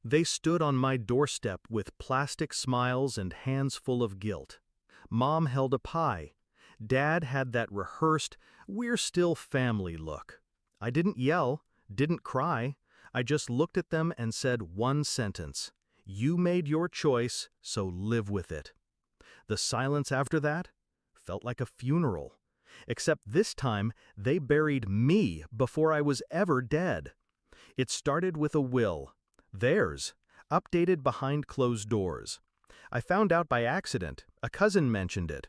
They stood on my doorstep with plastic smiles and hands full of guilt. Mom held a pie. Dad had that rehearsed, we're still family look. I didn't yell, didn't cry. I just looked at them and said one sentence. You made your choice, so live with it. The silence after that felt like a funeral. Except this time, they buried me before I was ever dead. It started with a will. Theirs, updated behind closed doors. I found out by accident. A cousin mentioned it.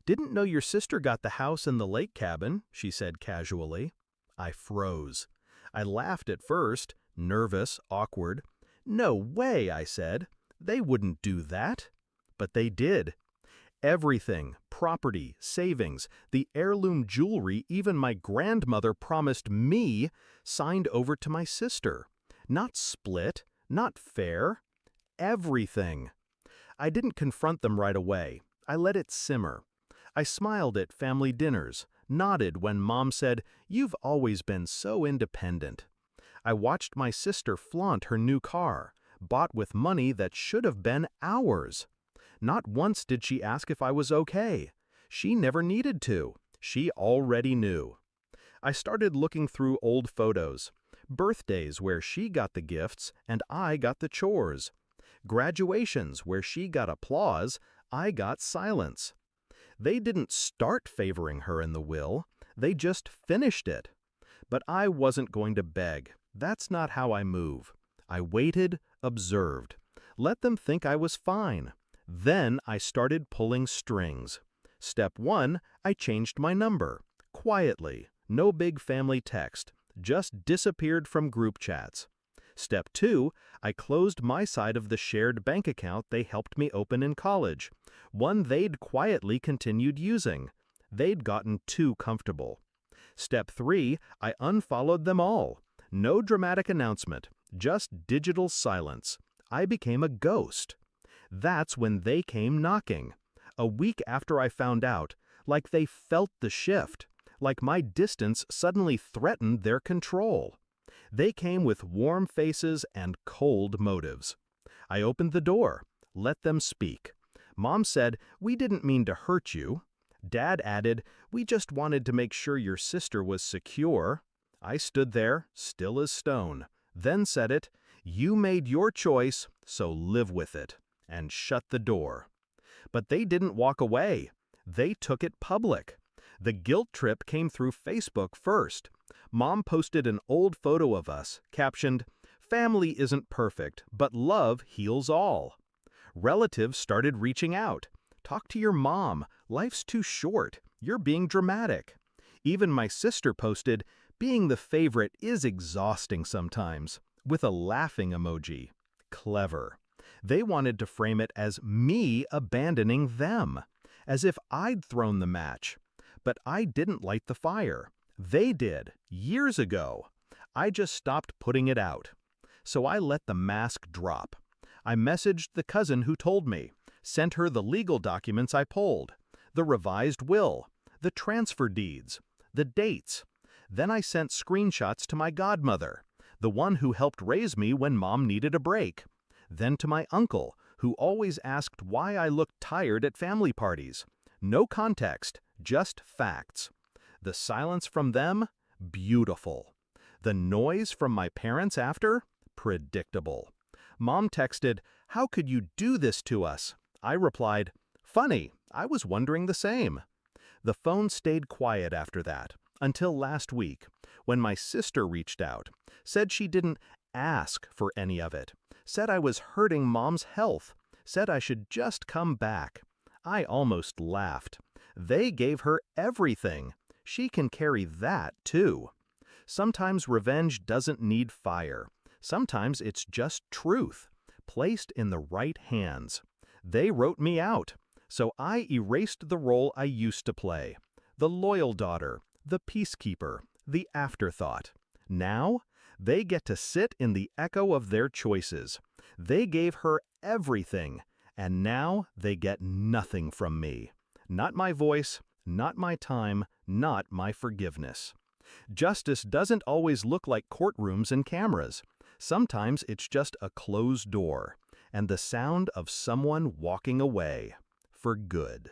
Didn't know your sister got the house and the lake cabin, she said casually. I froze. I laughed at first, nervous, awkward. No way, I said. They wouldn't do that. But they did. Everything, property, savings, the heirloom jewelry even my grandmother promised me, signed over to my sister. Not split, not fair. Everything. I didn't confront them right away. I let it simmer. I smiled at family dinners, nodded when Mom said, "You've always been so independent." I watched my sister flaunt her new car, bought with money that should have been ours. Not once did she ask if I was okay. She never needed to. She already knew. I started looking through old photos. Birthdays where she got the gifts and I got the chores. Graduations where she got applause, I got silence. They didn't start favoring her in the will, they just finished it. But I wasn't going to beg. That's not how I move. I waited, observed. Let them think I was fine. Then I started pulling strings. Step 1, I changed my number. Quietly, no big family text, just disappeared from group chats. Step 2, I closed my side of the shared bank account they helped me open in college, one they'd quietly continued using. They'd gotten too comfortable. Step 3, I unfollowed them all. No dramatic announcement, just digital silence. I became a ghost. That's when they came knocking. A week after I found out, like they felt the shift, like my distance suddenly threatened their control. They came with warm faces and cold motives. I opened the door, let them speak. Mom said, "We didn't mean to hurt you." Dad added, "We just wanted to make sure your sister was secure." I stood there, still as stone, then said it, "You made your choice, so live with it," and shut the door. But they didn't walk away. They took it public. The guilt trip came through Facebook first. Mom posted an old photo of us, captioned, "Family isn't perfect, but love heals all." Relatives started reaching out. "Talk to your mom. Life's too short. You're being dramatic." Even my sister posted, "Being the favorite is exhausting sometimes," with a laughing emoji. Clever. They wanted to frame it as me abandoning them, as if I'd thrown the match. But I didn't light the fire. They did, years ago. I just stopped putting it out. So I let the mask drop. I messaged the cousin who told me, sent her the legal documents I pulled, the revised will, the transfer deeds, the dates. Then I sent screenshots to my godmother, the one who helped raise me when Mom needed a break. Then to my uncle, who always asked why I looked tired at family parties. No context, just facts. The silence from them? Beautiful. The noise from my parents after? Predictable. Mom texted, "How could you do this to us?" I replied, "Funny, I was wondering the same." The phone stayed quiet after that, until last week, when my sister reached out, said she didn't ask for any of it, said I was hurting Mom's health, said I should just come back. I almost laughed. They gave her everything. She can carry that, too. Sometimes revenge doesn't need fire. Sometimes it's just truth, placed in the right hands. They wrote me out, so I erased the role I used to play. The loyal daughter, the peacekeeper, the afterthought. Now, they get to sit in the echo of their choices. They gave her everything, and now they get nothing from me. Not my voice, not my time, not my forgiveness. Justice doesn't always look like courtrooms and cameras. Sometimes it's just a closed door and the sound of someone walking away for good.